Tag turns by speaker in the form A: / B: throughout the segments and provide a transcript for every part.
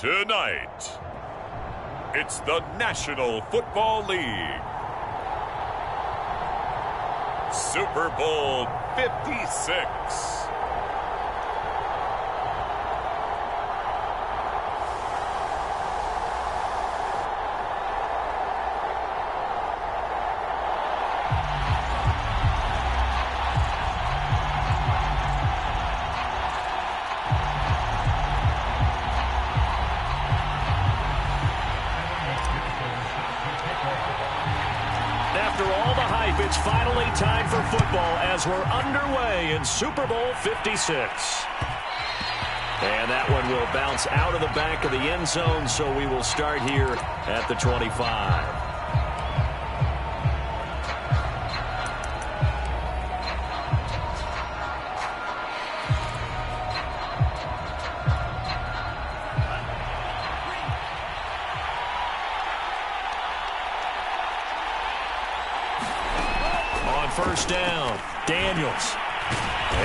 A: Tonight, it's the National Football League. Super Bowl 56.
B: It's finally time for football as we're underway in Super Bowl 56. And that one will bounce out of the back of the end zone, so we will start here at the 25. First down, Daniels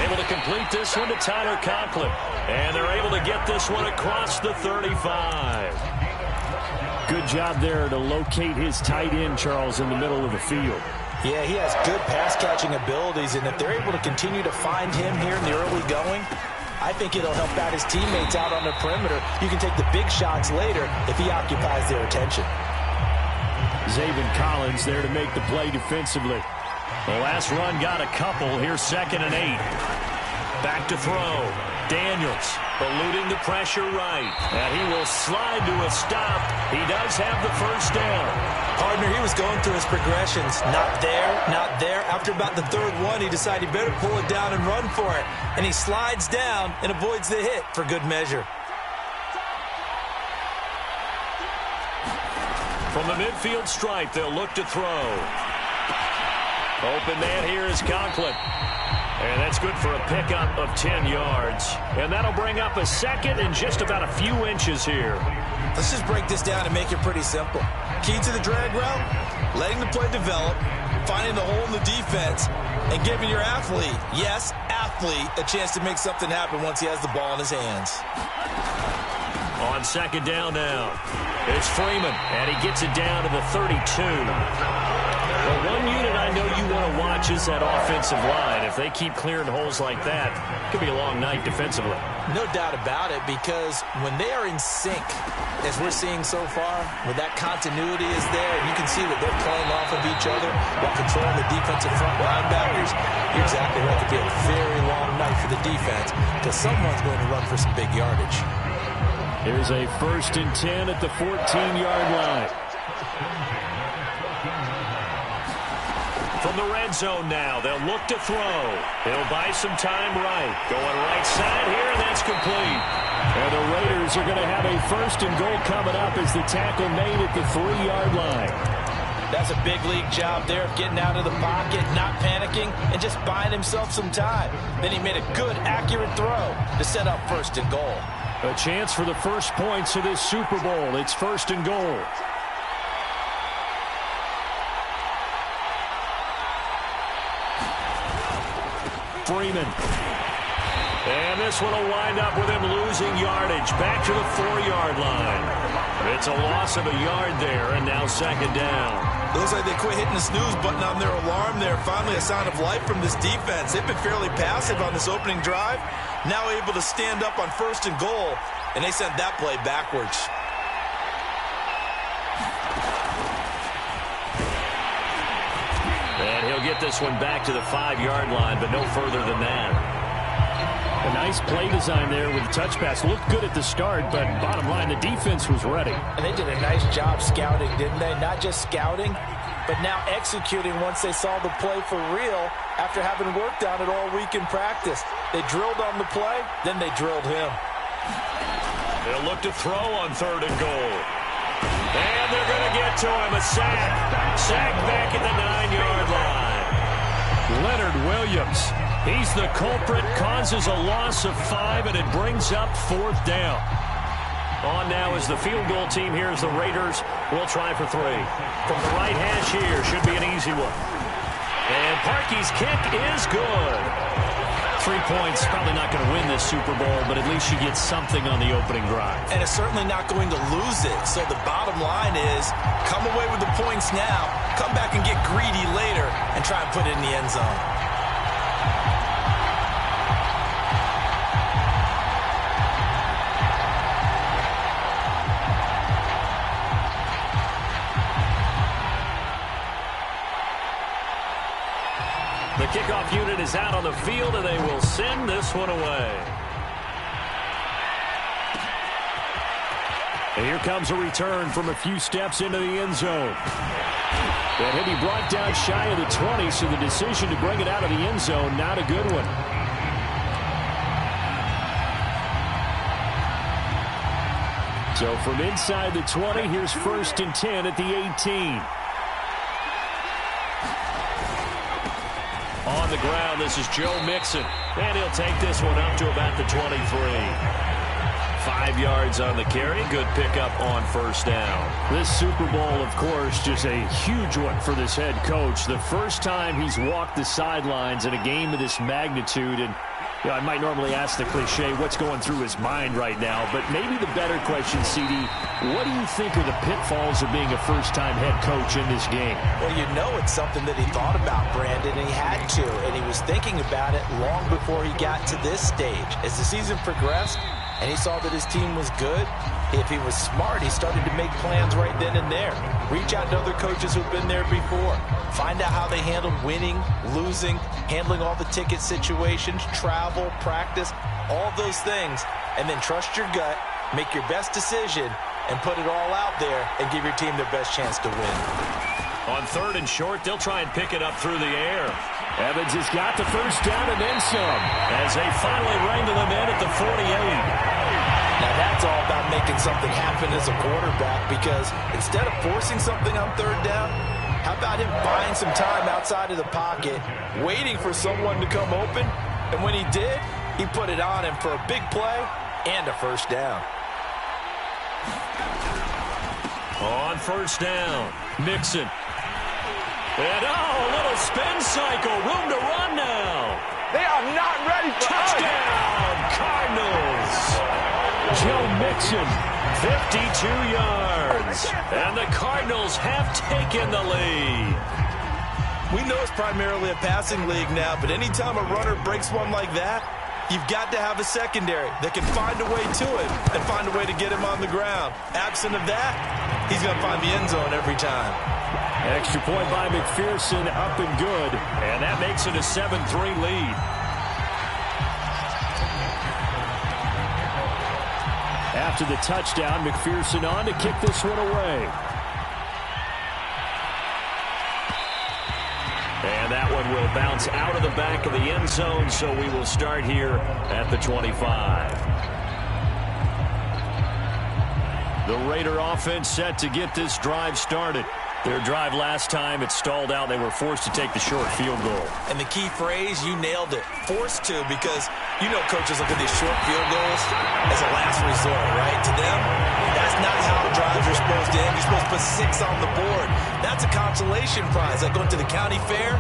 B: able to complete this one to Tyler Conklin, and they're able to get this one across the 35.
C: Good job there to locate his tight end, Charles, in the middle of the field.
D: Yeah, he has good pass-catching abilities, and if they're able to continue to find him here in the early going, I think it'll help out his teammates out on the perimeter. You can take the big shots later if he occupies their attention.
C: Zaven Collins there to make the play defensively.
B: The last run got a couple. Here's 2nd and 8. Back to throw. Daniels eluding the pressure right. And he will slide to a stop. He does have the first down.
D: Partner, he was going through his progressions. Not there, not there. After about the third one, he decided he better pull it down and run for it. And he slides down and avoids the hit for good measure.
B: From the midfield stripe, they'll look to throw. Open man here is Conklin. And that's good for a pickup of 10 yards. And that'll bring up a second and just about a few inches here.
D: Let's just break this down and make it pretty simple. Key to the drag route, letting the play develop, finding the hole in the defense, and giving your athlete, yes, athlete, a chance to make something happen once he has the ball in his hands.
B: On 2nd down now, it's Freeman, and he gets it down to the 32. Well, one unit I know you want to watch is that offensive line. If they keep clearing holes like that, it could be a long night defensively.
D: No doubt about it, because when they are in sync, as we're seeing so far, when that continuity is there, and you can see that they're playing off of each other while controlling the defensive front linebackers, you're exactly right. It could be a very long night for the defense, because someone's going to run for some big yardage.
C: Here's a 1st and 10 at the 14-yard line.
B: From the red zone now, they'll look to throw. He'll buy some time right. Going right side here, and that's complete.
C: And the Raiders are going to have a 1st and goal coming up as the tackle made at the 3-yard line.
D: That's a big league job there of getting out of the pocket, not panicking, and just buying himself some time. Then he made a good, accurate throw to set up 1st and goal.
C: A chance for the first points of this Super Bowl. It's 1st and goal. Freeman.
B: And this one will wind up with him losing yardage back to the 4-yard line. It's a loss of a yard there, and now 2nd down.
D: Looks like they quit hitting the snooze button on their alarm there. Finally a sign of life from this defense. They've been fairly passive on this opening drive. Now able to stand up on 1st and goal, and they sent that play backwards.
B: And he'll get this one back to the 5-yard line, but no further than that.
C: A nice play design there with the touch pass. Looked good at the start, but bottom line, the defense was ready.
D: And they did a nice job scouting, didn't they? Not just scouting, but now executing once they saw the play for real after having worked on it all week in practice. They drilled on the play, then they drilled him.
B: They'll look to throw on 3rd and goal. And they're going to get to him. A sack. Sack back at the 9-yard line.
C: Leonard Williams.
B: He's the culprit, causes a loss of 5, and it brings up 4th down. On now is the field goal team. Here's the Raiders. We'll try for 3. From the right hash here, should be an easy one. And Parkey's kick is good.
C: 3 points, probably not going to win this Super Bowl, but at least you get something on the opening drive.
D: And it's certainly not going to lose it. So the bottom line is, come away with the points now, come back and get greedy later, and try and put it in the end zone.
B: The kickoff unit is out on the field, and they will send this one away.
C: And here comes a return from a few steps into the end zone. That hit he brought down shy of the 20, so the decision to bring it out of the end zone, not a good one. So from inside the 20, here's 1st and 10 at the 18.
B: On the ground, this is Joe Mixon. And he'll take this one up to about the 23. 5 yards on the carry. Good pickup on 1st down.
C: This Super Bowl, of course, just a huge one for this head coach. The first time he's walked the sidelines in a game of this magnitude. And you know, I might normally ask the cliche, what's going through his mind right now? But maybe the better question, CD, what do you think are the pitfalls of being a first-time head coach in this game?
D: Well, you know it's something that he thought about, Brandon, and he had to. And he was thinking about it long before he got to this stage. As the season progressed and he saw that his team was good, if he was smart, he started to make plans right then and there. Reach out to other coaches who've been there before. Find out how they handled winning, losing, handling all the ticket situations, travel, practice, all those things. And then trust your gut, make your best decision, and put it all out there and give your team their best chance to win.
B: On 3rd and short, they'll try and pick it up through the air.
C: Evans has got the 1st down and then some.
B: As they finally wrangle him in at the 48.
D: Now that's all about making something happen as a quarterback, because instead of forcing something on 3rd down, how about him buying some time outside of the pocket, waiting for someone to come open, and when he did, he put it on him for a big play and a 1st down.
B: On 1st down, Mixon. And a little spin cycle, room to run now.
E: They are not ready for
B: touchdown, Cardinals.
C: Joe Mixon,
B: 52 yards. And the Cardinals have taken the lead.
D: We know it's primarily a passing league now, but anytime a runner breaks one like that, you've got to have a secondary that can find a way to him and find a way to get him on the ground. Absent of that, he's going to find the end zone every time.
C: Extra point by McPherson, up and good.
B: And that makes it a 7-3 lead.
C: After the touchdown, McPherson on to kick this one away.
B: And that one will bounce out of the back of the end zone, so we will start here at the 25. The Raider offense set to get this drive started. Their drive last time, it stalled out. They were forced to take the short field goal.
D: And the key phrase, you nailed it, forced to, because you know coaches look at these short field goals as a last resort, right? To them, that's not how drives are supposed to end. You're supposed to put 6 on the board. That's a consolation prize. Like going to the county fair,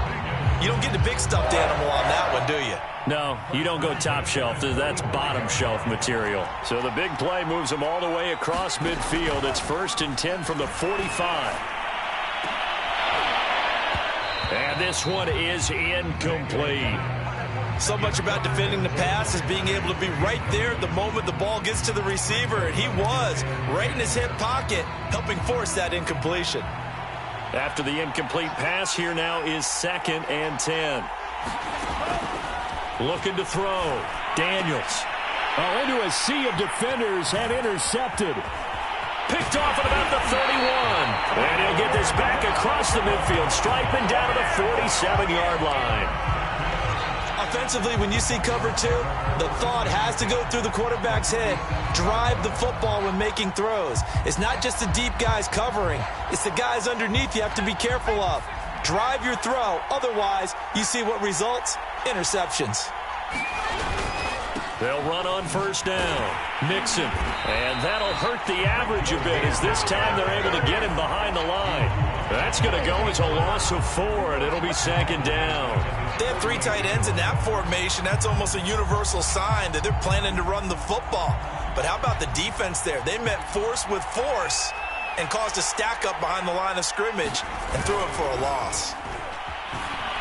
D: you don't get the big stuffed animal on that one, do you?
B: No, you don't go top shelf. That's bottom shelf material.
C: So the big play moves them all the way across midfield. It's 1st and 10 from the 45.
B: And this one is incomplete.
D: So much about defending the pass is being able to be right there at the moment the ball gets to the receiver. And he was right in his hip pocket, helping force that incompletion.
B: After the incomplete pass, here now is 2nd and 10. Looking to throw. Daniels.
C: Into a sea of defenders and intercepted.
B: Picked off at about the 31. And he'll get this back across the midfield, striping down to the 47-yard line.
D: Offensively, when you see cover 2, the thought has to go through the quarterback's head. Drive the football when making throws. It's not just the deep guys covering. It's the guys underneath you have to be careful of. Drive your throw. Otherwise, you see what results? Interceptions.
B: They'll run on 1st down. Mixon. And that'll hurt the average a bit, as this time they're able to get him behind the line. That's going to go as a loss of 4, and it'll be 2nd down.
D: If they have three tight ends in that formation, that's almost a universal sign that they're planning to run the football. But how about the defense there? They met force with force and caused a stack up behind the line of scrimmage and threw it for a loss.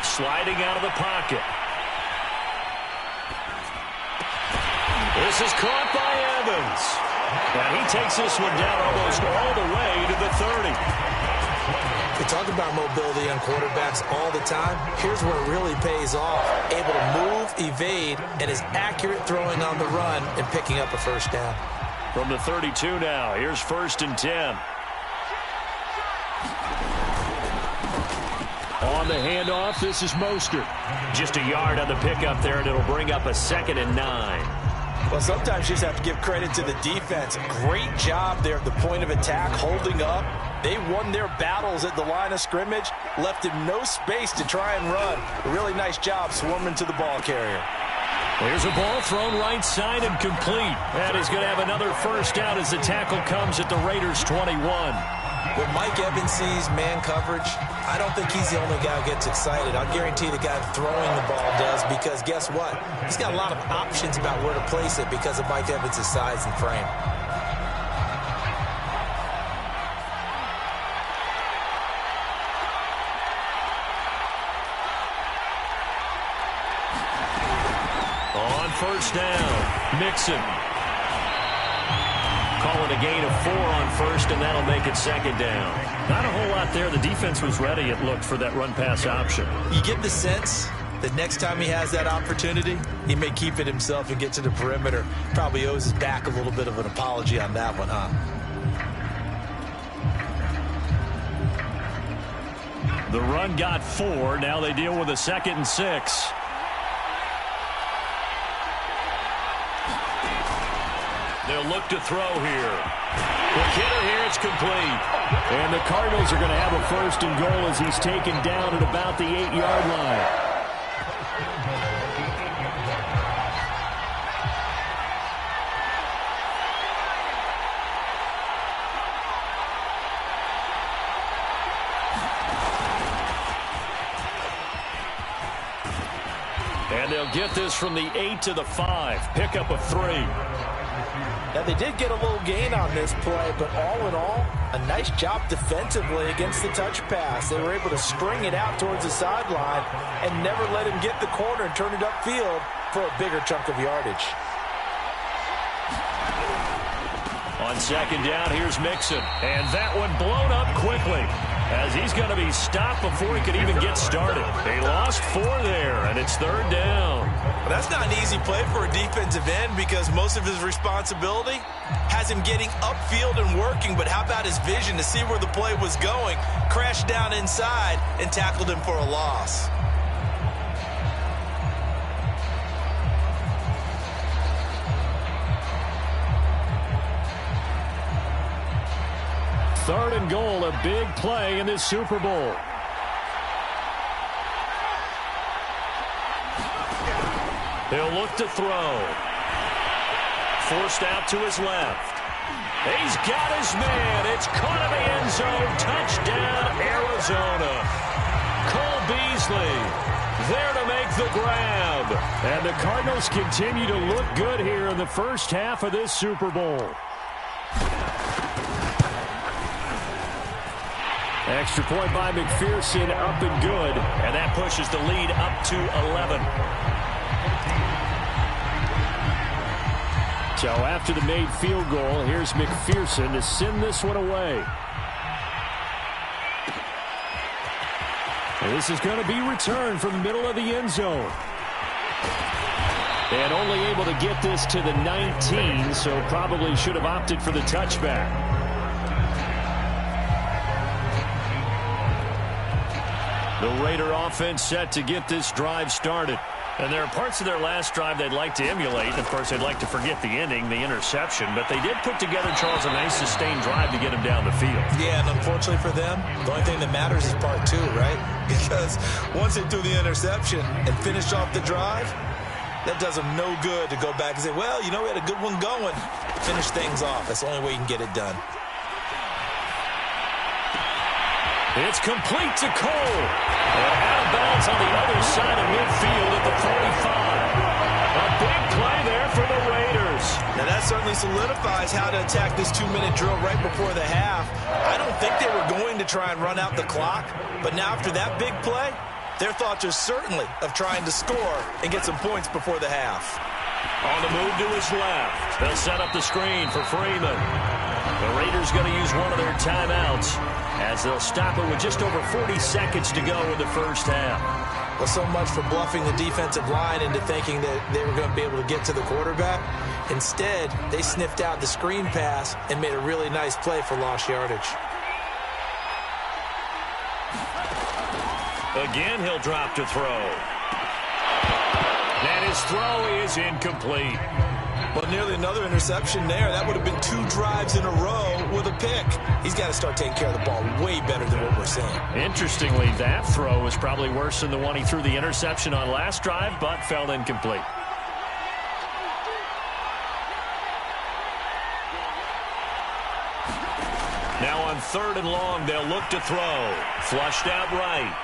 B: Sliding out of the pocket. This is caught by Evans. And he takes this one down almost all the way to the 30.
D: We talk about mobility on quarterbacks all the time. Here's where it really pays off. Able to move, evade, and is accurate throwing on the run and picking up a first down.
B: From the 32 now, here's 1st and 10.
C: On the handoff, this is Mostert.
B: Just a yard on the pickup there, and it'll bring up a 2nd and 9.
D: Well, sometimes you just have to give credit to the defense. Great job there at the point of attack, holding up. They won their battles at the line of scrimmage, left him no space to try and run. A really nice job swarming to the ball carrier.
B: Here's a ball thrown right side and complete. And he's going to have another first down as the tackle comes at the Raiders' 21.
D: When Mike Evans sees man coverage, I don't think he's the only guy who gets excited. I'll guarantee the guy throwing the ball does, because guess what? He's got a lot of options about where to place it because of Mike Evans' size and frame.
B: On first down, Mixon. Calling a gain of 4 on first, and that'll make it 2nd down. Not a whole lot there. The defense was ready, it looked, for that run-pass option.
D: You get the sense that next time he has that opportunity, he may keep it himself and get to the perimeter. Probably owes his back a little bit of an apology on that one, huh?
B: The run got 4. Now they deal with a 2nd and 6. They'll look to throw here. The hitter here, it's complete.
C: And the Cardinals are going to have a 1st and goal as he's taken down at about the 8-yard line.
B: And they'll get this from the 8 to the 5. Pickup of 3.
D: Now, they did get a little gain on this play, but all in all, a nice job defensively against the touch pass. They were able to string it out towards the sideline and never let him get the corner and turn it upfield for a bigger chunk of yardage.
B: On 2nd down, here's Mixon. And that one blown up quickly, as he's going to be stopped before he could even get started. They lost 4 there, and it's 3rd down.
D: Well, that's not an easy play for a defensive end, because most of his responsibility has him getting upfield and working. But how about his vision to see where the play was going? Crashed down inside and tackled him for a loss.
C: Third and goal, a big play in this Super Bowl.
B: He'll look to throw. Forced out to his left. He's got his man. It's caught in the end zone. Touchdown, Arizona. Cole Beasley there to make the grab.
C: And the Cardinals continue to look good here in the first half of this Super Bowl. Extra point by McPherson, up and good.
B: And that pushes the lead up to 11.
C: So after the made field goal, here's McPherson to send this one away. And this is going to be returned from the middle of the end zone. And only able to get this to the 19, so probably should have opted for the touchback.
B: The Raider offense set to get this drive started. And there are parts of their last drive they'd like to emulate. And, of course, they'd like to forget the ending, the interception. But they did put together, Charles, a nice sustained drive to get him down the field.
D: Yeah, and unfortunately for them, the only thing that matters is part 2, right? Because once they threw the interception and finished off the drive, that does them no good to go back and say, well, you know, we had a good one going. Finish things off. That's the only way you can get it done.
B: It's complete to Cole. And out of bounds on the other side of midfield at the 45. A big play there for the Raiders.
D: Now that certainly solidifies how to attack this 2-minute drill right before the half. I don't think they were going to try and run out the clock, but now after that big play, their thoughts are certainly of trying to score and get some points before the half.
B: On the move to his left. They'll set up the screen for Freeman. The Raiders going to use one of their timeouts as they'll stop it with just over 40 seconds to go in the first half.
D: Well, so much for bluffing the defensive line into thinking that they were going to be able to get to the quarterback. Instead, they sniffed out the screen pass and made a really nice play for lost yardage.
B: Again, he'll drop to throw. And his throw is incomplete.
D: Well, nearly another interception there. That would have been 2 drives in a row with a pick. He's got to start taking care of the ball way better than what we're seeing.
B: Interestingly, that throw was probably worse than the one he threw the interception on last drive, but fell incomplete. Now on 3rd and long, they'll look to throw. Flushed out right.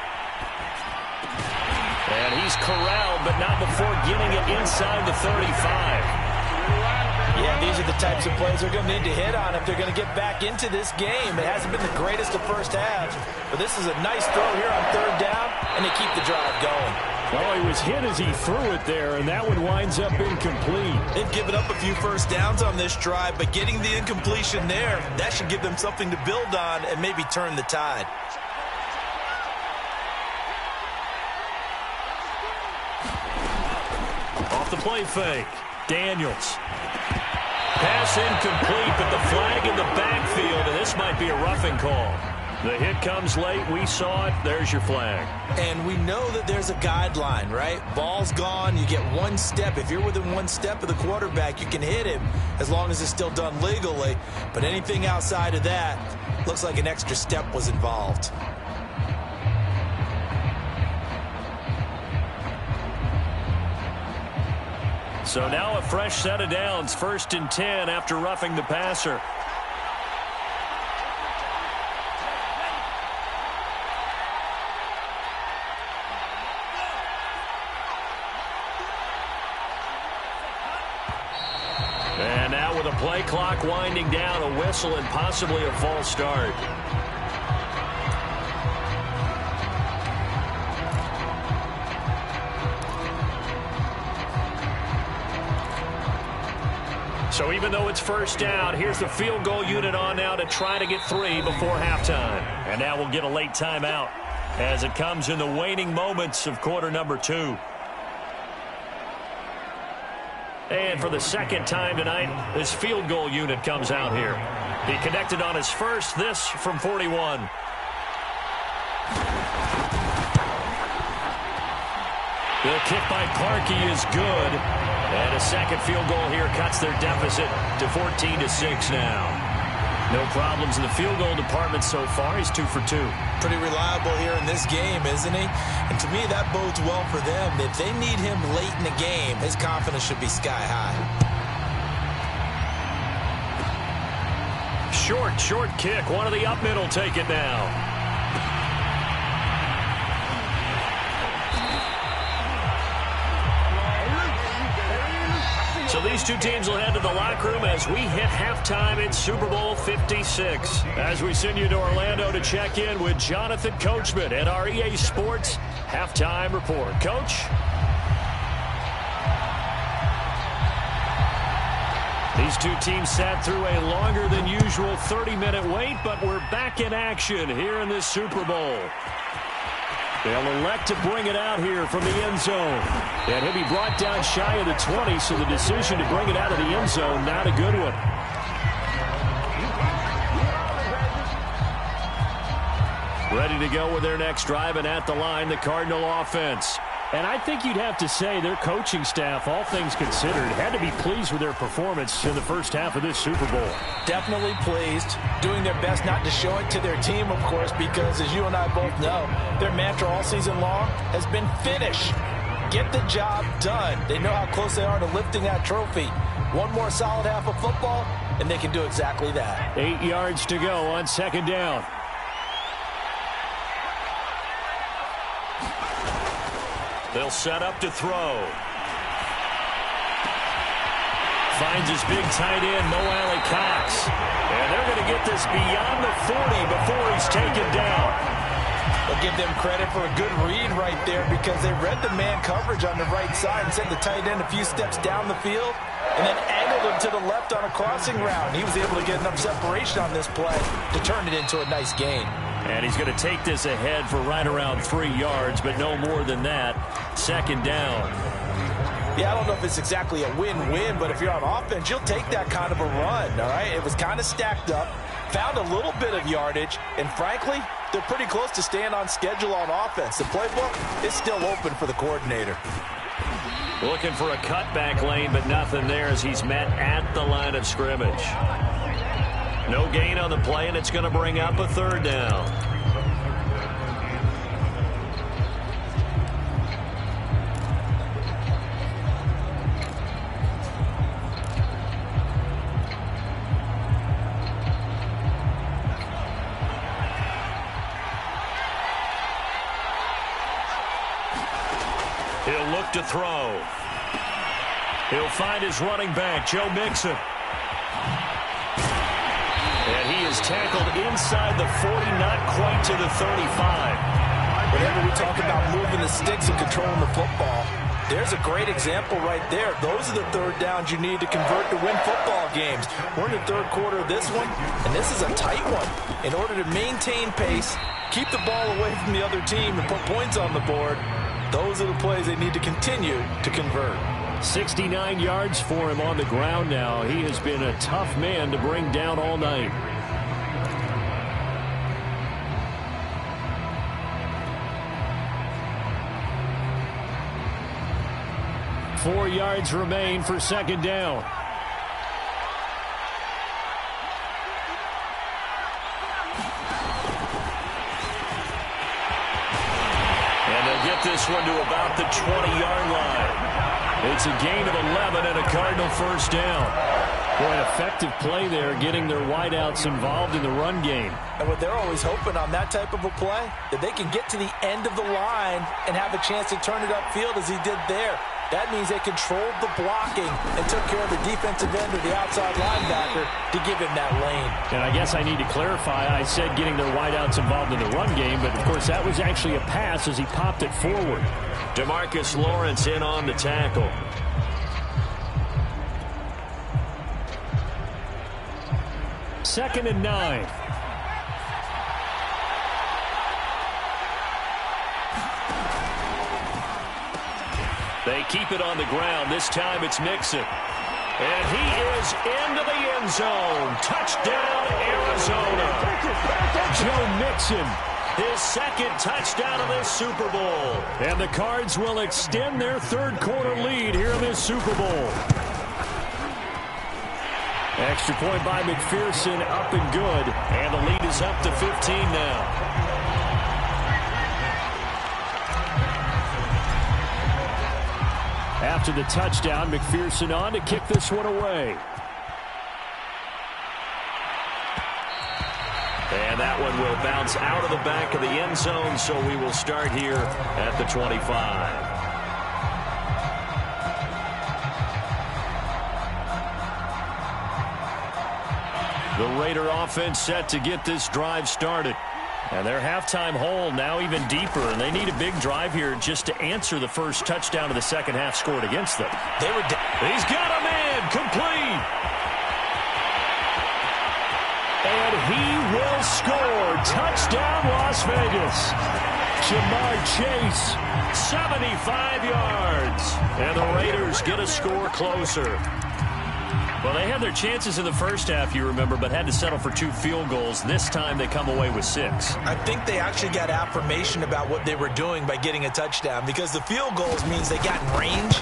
B: And he's corralled, but not before getting it inside the 35.
D: Yeah, these are the types of plays they're going to need to hit on if they're going to get back into this game. It hasn't been the greatest of first halves, but this is a nice throw here on 3rd down, and they keep the drive going.
C: Well, he was hit as he threw it there, and that one winds up incomplete.
D: They've given up a few first downs on this drive, but getting the incompletion there, that should give them something to build on and maybe turn the tide.
B: Off the play fake, Daniels. Pass incomplete, but the flag in the backfield, and this might be a roughing call. The hit comes late. We saw it. There's your flag.
D: And we know that there's a guideline, right? Ball's gone. You get 1 step. If you're within 1 step of the quarterback, you can hit him as long as it's still done legally. But anything outside of that, looks like an extra step was involved.
B: So now a fresh set of downs. 1st and 10 after roughing the passer. And now with a play clock winding down, a whistle and possibly a false start. So even though it's 1st down, here's the field goal unit on now to try to get 3 before halftime. And now we'll get a late timeout as it comes in the waning moments of quarter number 2. And for the 2nd time tonight, this field goal unit comes out here. He connected on his first, this from 41. The kick by Parkey is good. And a 2nd field goal here cuts their deficit to 14-6 now. No problems in the field goal department so far. He's 2 for 2.
D: Pretty reliable here in this game, isn't he? And to me, that bodes well for them. If they need him late in the game, his confidence should be sky high.
B: Short kick. One of the up middle take it now. So these two teams will head to the locker room as we hit halftime in Super Bowl 56. As we send you to Orlando to check in with Jonathan Coachman at our EA Sports Halftime Report. Coach? These two teams sat through a longer than usual 30-minute wait, but we're back in action here in this Super Bowl. They'll elect to bring it out here from the end zone. And he'll be brought down shy of the 20, so the decision to bring it out of the end zone, not a good one. Ready to go with their next drive, and at the line, the Cardinal offense. And I think you'd have to say their coaching staff, all things considered, had to be pleased with their performance in the first half of this Super Bowl.
D: Definitely pleased, doing their best not to show it to their team, of course, because as you and I both know, their mantra all season long has been finish. Get the job done. They know how close they are to lifting that trophy. One more solid half of football, and they can do exactly that.
B: 8 yards to go on 2nd down. They'll set up to throw. Finds his big tight end, Mo Alley-Cox. And they're going to get this beyond the 40 before he's taken down.
D: I'll give them credit for a good read right there because they read the man coverage on the right side and sent the tight end a few steps down the field and then angled him to the left on a crossing route. And he was able to get enough separation on this play to turn it into a nice gain.
B: And he's going to take this ahead for right around 3 yards, but no more than that. Second down.
D: Yeah, I don't know if it's exactly a win-win, but if you're on offense, you'll take that kind of a run, all right? It was kind of stacked up, found a little bit of yardage, and frankly, they're pretty close to staying on schedule on offense. The playbook is still open for the coordinator.
B: Looking for a cutback lane, but nothing there as he's met at the line of scrimmage. No gain on the play, and it's going to bring up a third down. He'll look to throw. He'll find his running back, Joe Mixon. And he is tackled inside the 40, not quite to the 35.
D: Whenever we talk about moving the sticks and controlling the football, there's a great example right there. Those are the third downs you need to convert to win football games. We're in the third quarter of this one, and this is a tight one. In order to maintain pace, keep the ball away from the other team, and put points on the board, those are the plays they need to continue to convert.
C: 69 yards for him on the ground now. He has been a tough man to bring down all night. Four yards remain for second down.
B: This one to about the 20-yard line. It's a gain of 11 and a Cardinal first down.
C: Boy, an effective play there, getting their wideouts involved in the run game.
D: And what they're always hoping on that type of a play, that they can get to the end of the line and have a chance to turn it upfield as he did there. That means they controlled the blocking and took care of the defensive end or the outside linebacker to give him that lane.
C: And I guess I need to clarify, I said getting their wideouts involved in the run game, but of course that was actually a pass as he popped it forward.
B: DeMarcus Lawrence in on the tackle.
C: Second and 9.
B: They keep it on the ground. This time it's Mixon. And he is into the end zone. Touchdown, Arizona.
C: Joe Mixon.
B: His second touchdown of this Super Bowl.
C: And the Cards will extend their third quarter lead here in this Super Bowl. Extra point by McPherson, up and good.
B: And the lead is up to 15 now.
C: After the touchdown, McPherson on to kick this one away.
B: And that one will bounce out of the back of the end zone, so we will start here at the 25. The Raider offense set to get this drive started. And their halftime hole now even deeper, and they need a big drive here just to answer the first touchdown of the second half scored against them. He's got a man, complete.
C: And he will score. Touchdown, Las Vegas. Jamar Chase.
B: 75 yards. And the Raiders get a score closer. Well, they had their chances in the first half, you remember, but had to settle for 2 field goals. This time they come away with 6.
D: I think they actually got affirmation about what they were doing by getting a touchdown, because the field goals means they got in range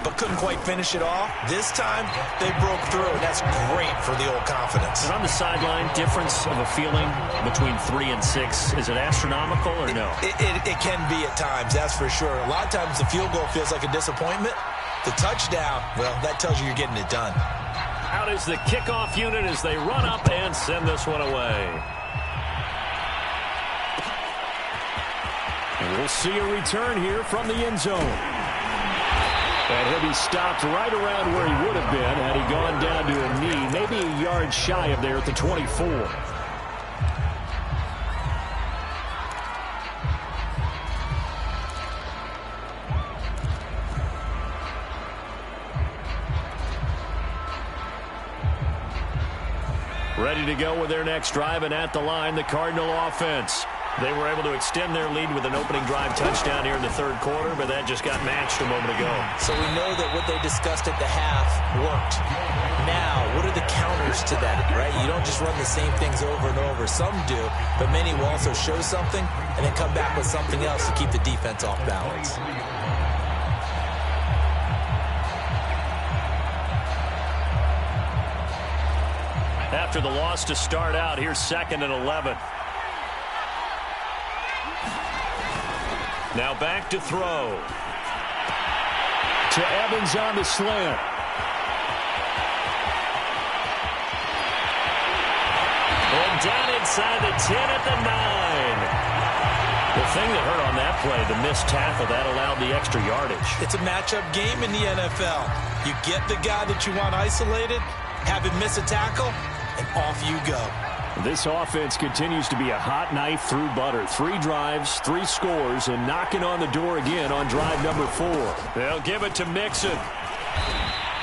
D: but couldn't quite finish it off. This time they broke through, and that's great for the old confidence.
B: And on the sideline, difference of a feeling between 3 and 6, is it astronomical or no?
D: It can be at times, that's for sure. A lot of times the field goal feels like a disappointment. The touchdown, well, that tells you you're getting it done.
B: Out is the kickoff unit as they run up and send this one away. And
C: We'll see a return here from the end zone. And he'll be stopped right around where he would have been had he gone down to a knee, maybe a yard shy of there at the 24. Ready to go with their next drive, and at the line, the Cardinal offense. They were able to extend their lead with an opening drive touchdown here in the third quarter, but that just got matched a moment ago.
D: So we know that what they discussed at the half worked. Now, what are the counters to that, right? You don't just run the same things over and over. Some do, but many will also show something and then come back with something else to keep the defense off balance.
B: After the loss to start out, here's 2nd and 11. Now back to throw.
C: To Evans on the slant.
B: And down inside the 10 at the 9. The thing that hurt on that play, the missed tackle, that allowed the extra yardage.
D: It's a matchup game in the NFL. You get the guy that you want isolated, have him miss a tackle, and off you go.
C: This offense continues to be a hot knife through butter. 3 drives, 3 scores, and knocking on the door again on drive number 4.
B: They'll give it to Mixon.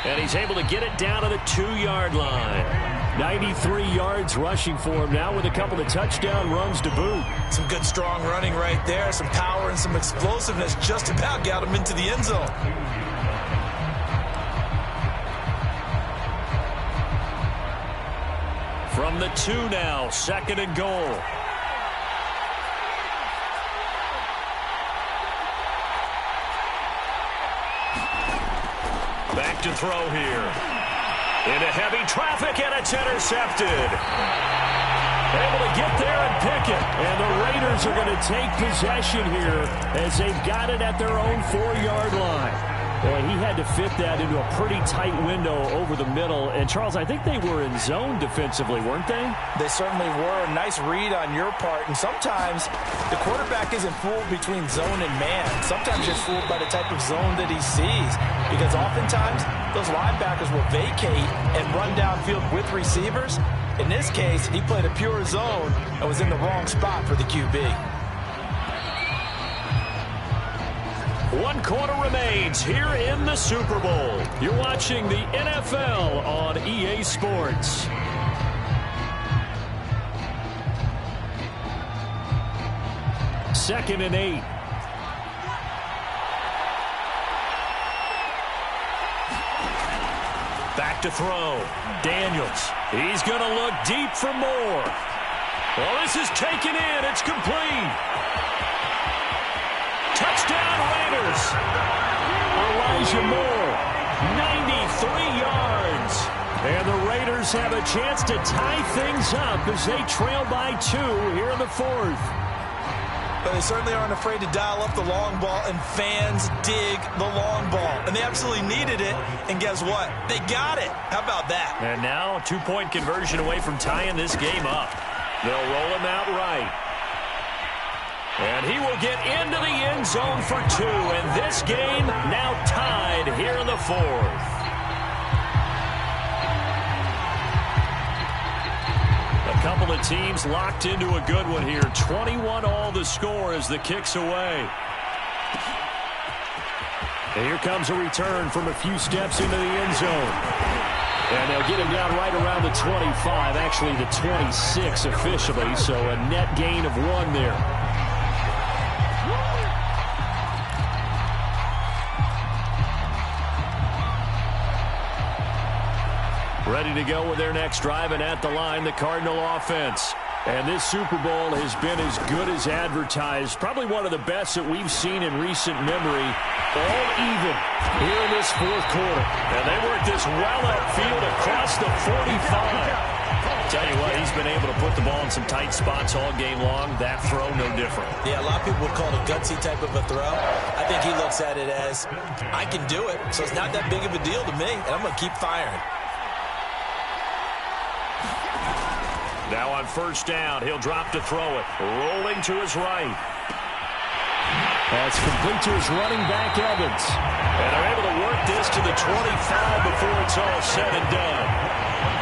B: And he's able to get it down to the 2-yard line.
C: 93 yards rushing for him now with a couple of touchdown runs to boot.
D: Some good strong running right there. Some power and some explosiveness just about got him into the end zone.
B: From the 2 now, 2nd and goal. Back to throw here. Into heavy traffic, and it's intercepted. Able to get there and pick it. And the Raiders are going to take possession here as they've got it at their own 4-yard line.
C: He had to fit that into a pretty tight window over the middle. And, Charles, I think they were in zone defensively, weren't they?
D: They certainly were. A nice read on your part. And sometimes the quarterback isn't fooled between zone and man. Sometimes you're fooled by the type of zone that he sees. Because oftentimes those linebackers will vacate and run downfield with receivers. In this case, he played a pure zone and was in the wrong spot for the QB.
B: 1 quarter remains here in the Super Bowl. You're watching the NFL on EA Sports.
C: Second and 8.
B: Back to throw. Daniels. He's going to look deep for more. Well, this is taken in. It's complete. Touchdown Raiders.
C: Elijah Moore, 93 yards. And the Raiders have a chance to tie things up as they trail by 2 here in the 4th.
D: But they certainly aren't afraid to dial up the long ball, and fans dig the long ball. And they absolutely needed it, and guess what? They got it. How about that?
B: And now a 2-point conversion away from tying this game up. They'll roll him out right. And he will get into the end zone for 2. And this game now tied here in the 4th. A couple of teams locked into a good one here. 21 all the score as the kick's away. And here comes a return from a few steps into the end zone. And they'll get him down right around the 25, actually the 26 officially, so a net gain of 1 there. Ready to go with their next drive, and at the line, the Cardinal offense.
C: And this Super Bowl has been as good as advertised. Probably one of the best that we've seen in recent memory. All even here in this 4th quarter.
B: And they work this well upfield across the 45. Tell you what, he's been able to put the ball in some tight spots all game long. That throw, no different.
D: Yeah, a lot of people would call it a gutsy type of a throw. I think he looks at it as, I can do it, so it's not that big of a deal to me, and I'm going to keep firing.
B: Now on 1st down, he'll drop to throw it. Rolling to his right.
C: That's complete to his running back, Evans.
B: And they're able to work this to the 25 before it's all said and done.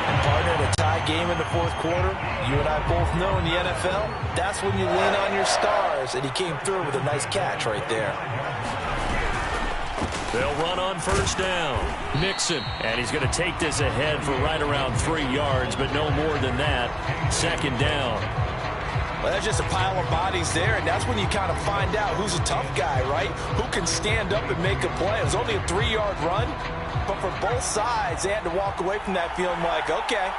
D: And partner, in a tie game in the fourth quarter, you and I both know in the NFL, that's when you lean on your stars, and he came through with a nice catch right there.
B: They'll run on first down. Mixon, and he's going to take this ahead for right around 3 yards, but no more than that. Second down.
D: Well, that's just a pile of bodies there, and that's when you kind of find out who's a tough guy, right? Who can stand up and make a play. It was only a 3-yard run, but for both sides, they had to walk away from that feeling like, okay,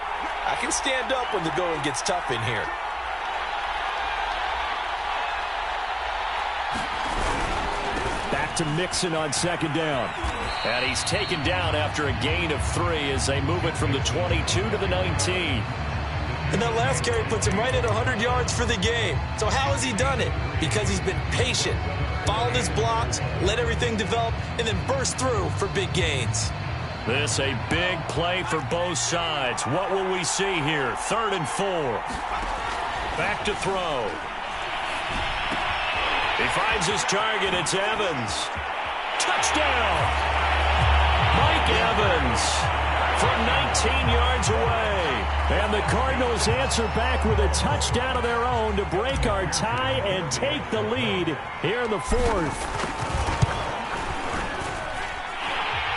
D: I can stand up when the going gets tough in here.
C: Back to Mixon on second down.
B: And he's taken down after a gain of 3 as they move it from the 22 to the 19.
D: And that last carry puts him right at 100 yards for the game. So how has he done it? Because he's been patient, followed his blocks, let everything develop, and then burst through for big gains.
B: This a big play for both sides. What will we see here? 3rd and 4. Back to throw. He finds his target. It's Evans. Touchdown! Mike Evans from 19 yards away.
C: And the Cardinals answer back with a touchdown of their own to break our tie and take the lead here in the 4th.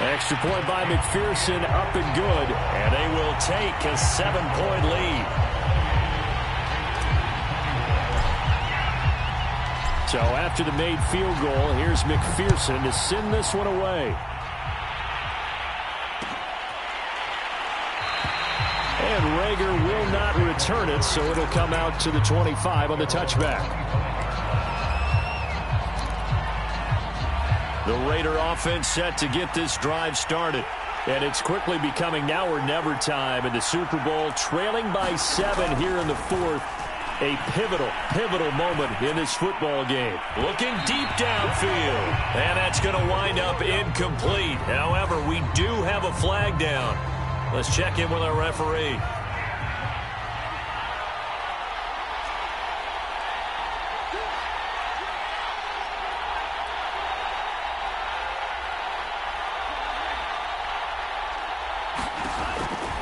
C: Extra point by McPherson, up and good.
B: And they will take a 7-point lead.
C: So after the made field goal, here's McPherson to send this one away. And Rager will not return it, so it'll come out to the 25 on the touchback.
B: The Raider offense set to get this drive started.
C: And it's quickly becoming now or never time in the Super Bowl, trailing by 7 here in the 4th. A pivotal moment in this football game.
B: Looking deep downfield. And that's going to wind up incomplete. However, we do have a flag down. Let's check in with our referee.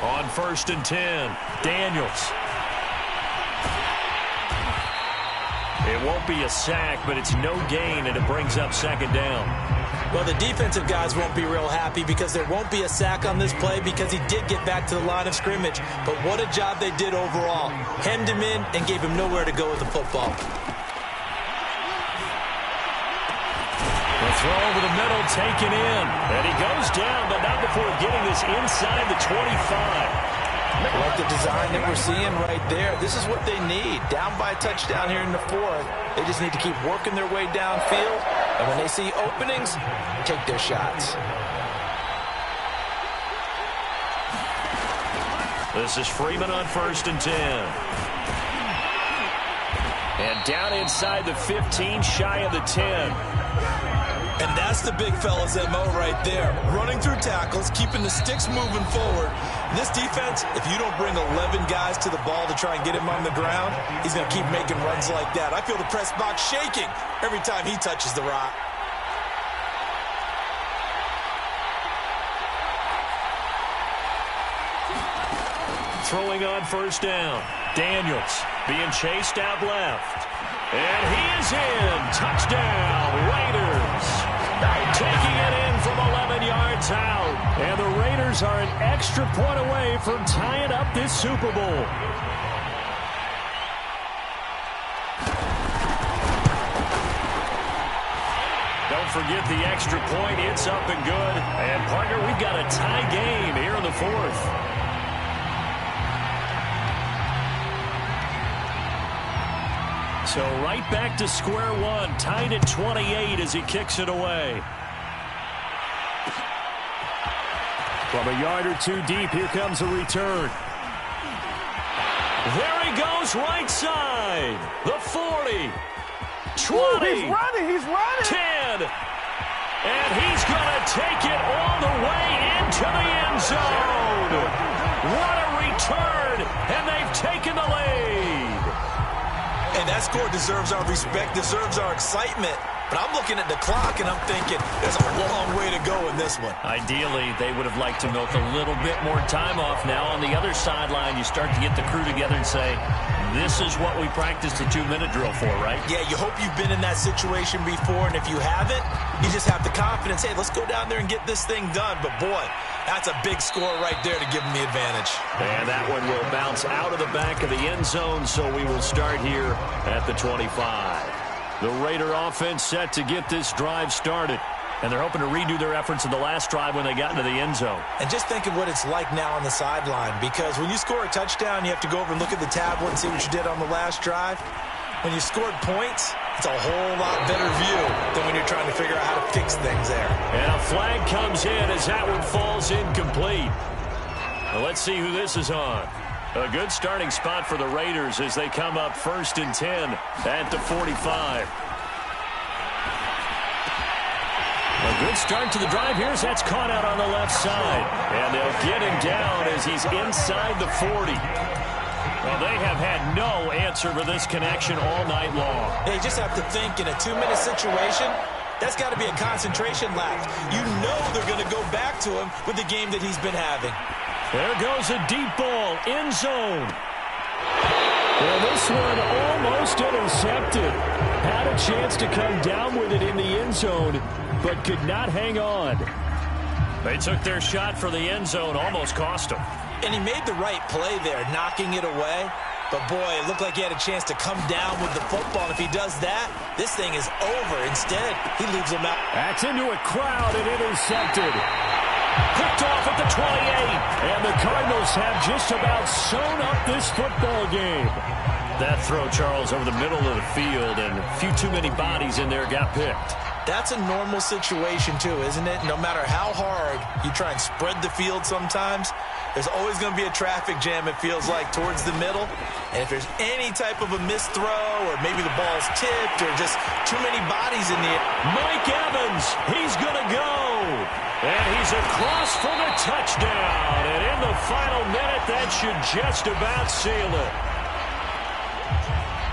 B: On 1st and 10, Daniels. It won't be a sack, but it's no gain, and it brings up 2nd down.
D: Well, the defensive guys won't be real happy because there won't be a sack on this play because he did get back to the line of scrimmage. But what a job they did overall. Hemmed him in and gave him nowhere to go with the football.
B: The throw over the middle taken in. And he goes down, but not before getting this inside the 25.
D: Like the design that we're seeing right there. This is what they need. Down by a touchdown here in the 4th. They just need to keep working their way downfield. And when they see openings, take their shots.
B: This is Freeman on 1st and 10. And down inside the 15, shy of the 10.
D: And that's the big fella's MO right there. Running through tackles, keeping the sticks moving forward. This defense, if you don't bring 11 guys to the ball to try and get him on the ground, he's going to keep making runs like that. I feel the press box shaking every time he touches the rock.
B: Throwing on 1st down. Daniels being chased out left. And he is in. Touchdown, Raiders. Taking it in from 11 yards out.
C: And the Raiders are an extra point away from tying up this Super Bowl.
B: Don't forget the extra point. It's up and good. And, partner, we've got a tie game here in the 4th. So right back to square one, tied at 28 as he kicks it away.
C: From a yard or two deep, here comes a return.
B: There he goes, right side. The 40. 20.
E: Ooh, he's running.
B: 10. And he's going to take it all the way into the end zone. What a return. And they've taken the lead.
D: And that score deserves our respect, deserves our excitement. But I'm looking at the clock, and I'm thinking there's a long way to go in this one.
B: Ideally, they would have liked to milk a little bit more time off. Now, on the other sideline, you start to get the crew together and say, this is what we practiced the 2-minute drill for, right?
D: Yeah, you hope you've been in that situation before, and if you haven't, you just have the confidence, hey, let's go down there and get this thing done. But, boy, that's a big score right there to give them the advantage.
B: And that one will bounce out of the back of the end zone, so we will start here at the 25. The Raider offense set to get this drive started. And they're hoping to redo their efforts in the last drive when they got into the end zone.
D: And just think of what it's like now on the sideline, because when you score a touchdown, you have to go over and look at the tablet and see what you did on the last drive. When you scored points, it's a whole lot better view than when you're trying to figure out how to fix things there.
B: And a flag comes in as that one falls incomplete. Well, let's see who this is on. A good starting spot for the Raiders as they come up 1st and 10 at the 45. A good start to the drive here as that's caught out on the left side. And they'll get him down as he's inside the 40. Well, they have had no answer for this connection all night long.
D: Yeah, you just have to think in a 2-minute situation, that's got to be a concentration lapse. You know they're going to go back to him with the game that he's been having.
B: There goes a deep ball, end zone. Well, this one almost intercepted. Had a chance to come down with it in the end zone, but could not hang on. They took their shot for the end zone, almost cost him.
D: And he made the right play there, knocking it away. But, boy, it looked like he had a chance to come down with the football. And if he does that, this thing is over. Instead, he leaves him out.
C: That's into a crowd and intercepted.
B: Picked off at the 28.
C: And the Cardinals have just about sewn up this football game.
B: That throw, Charles, over the middle of the field, and a few too many bodies in there got picked.
D: That's a normal situation, too, isn't it? No matter how hard you try and spread the field sometimes, there's always going to be a traffic jam, it feels like, towards the middle. And if there's any type of a missed throw or maybe the ball's tipped or just too many bodies in the air.
B: Mike Evans, he's going to go. And he's across for the touchdown. And in the final minute, that should just about seal it.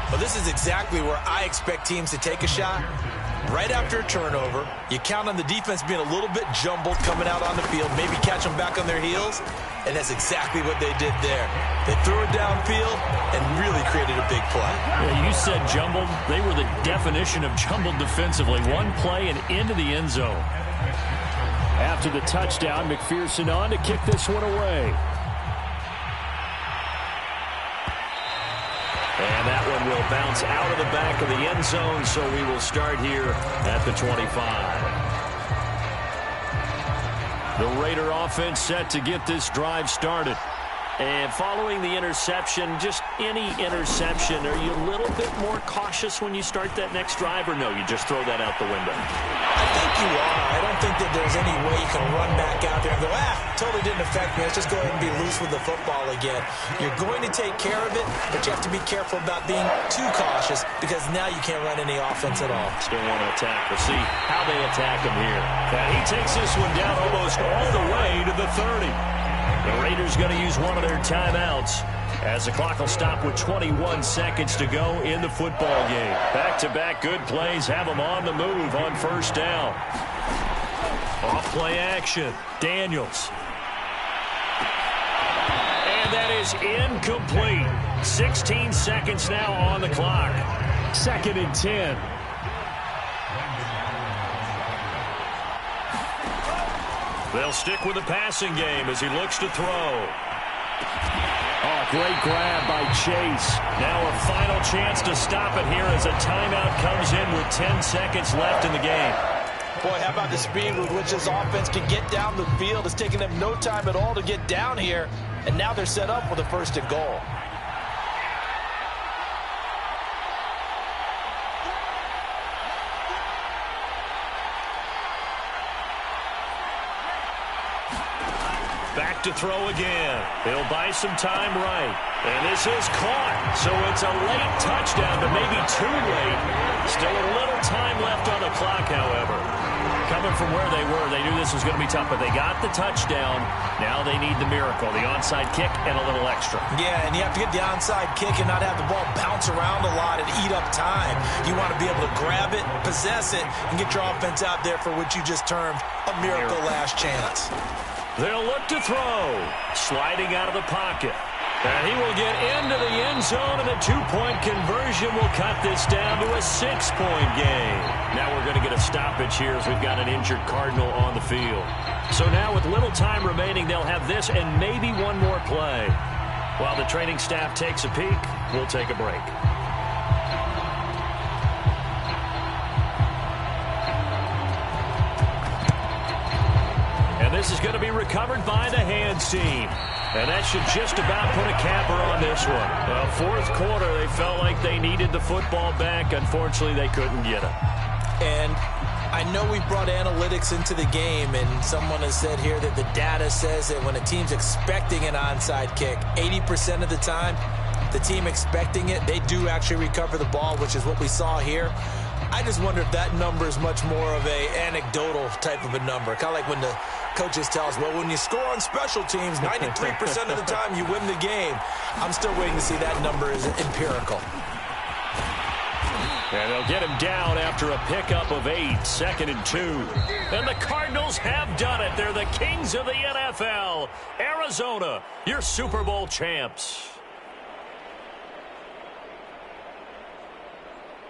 D: Well, this is exactly where I expect teams to take a shot. Right after a turnover, you count on the defense being a little bit jumbled coming out on the field, maybe catch them back on their heels, and that's exactly what they did there. They threw it downfield and really created a big play.
B: Yeah, you said jumbled. They were the definition of jumbled defensively. One play and into the end zone.
C: After the touchdown, McPherson on to kick this one away.
B: And that one will bounce out of the back of the end zone, so we will start here at the 25. The Raider offense set to get this drive started. And following the interception, just any interception, are you a little bit more cautious when you start that next drive, or no, you just throw that out the window?
D: I think you are. I don't think that there's any way you can run back out there and go, totally didn't affect me. Let's just go ahead and be loose with the football again. You're going to take care of it, but you have to be careful about being too cautious because now you can't run any offense at all.
B: Still want to attack. We'll see how they attack him here. And he takes this one down almost all the way to the 30. The Raiders going to use one of their timeouts as the clock will stop with 21 seconds to go in the football game. Back-to-back good plays have them on the move on first down. Off-play action. Daniels. And that is incomplete. 16 seconds now on the clock.
C: 2nd and 10.
B: They'll stick with the passing game as he looks to throw.
C: Oh, great grab by Chase.
B: Now a final chance to stop it here as a timeout comes in with 10 seconds left in the game.
D: Boy, how about the speed with which this offense can get down the field? It's taking them no time at all to get down here, and now they're set up with a 1st and goal.
B: Back to throw again. He'll buy some time right. And this is caught. So it's a late touchdown, but maybe too late. Still a little time left on the clock, however. coming from where they were. They knew this was going to be tough, but they got the touchdown. Now they need the miracle, the onside kick and a little extra.
D: Yeah, and you have to get the onside kick and not have the ball bounce around a lot and eat up time. You want to be able to grab it, possess it, and get your offense out there for what you just termed a miracle last chance.
B: They'll look to throw. Sliding out of the pocket. And he will get into the end zone, and a 2-point conversion will cut this down to a 6-point game. Now we're going to get a stoppage here as we've got an injured Cardinal on the field. So now with little time remaining, they'll have this and maybe one more play. While the training staff takes a peek, we'll take a break. And this is going to be recovered by the hands team. And that should just about put a capper on this one. Well, fourth quarter, they felt like they needed the football back. Unfortunately, they couldn't get it.
D: And I know we brought analytics into the game, and someone has said here that the data says that when a team's expecting an onside kick, 80% of the time, the team expecting it, they do actually recover the ball, which is what we saw here. I just wonder if that number is much more of a anecdotal type of a number. Kind of like when the coaches tell us, well, when you score on special teams, 93% of the time you win the game. I'm still waiting to see that number is empirical.
B: And they'll get him down after a pickup of 8, 2nd and 2. And the Cardinals have done it. They're the kings of the NFL. Arizona, your Super Bowl champs.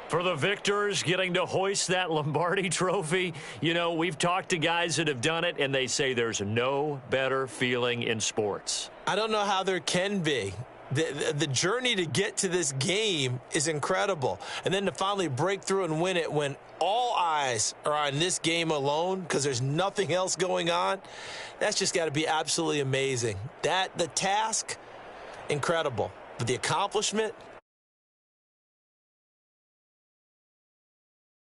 B: For the victors, getting to hoist that Lombardi trophy, you know, we've talked to guys that have done it, and they say there's no better feeling in sports.
D: I don't know how there can be. The journey to get to this game is incredible. And then to finally break through and win it when all eyes are on this game alone because there's nothing else going on, that's just got to be absolutely amazing. The task, incredible. But the accomplishment,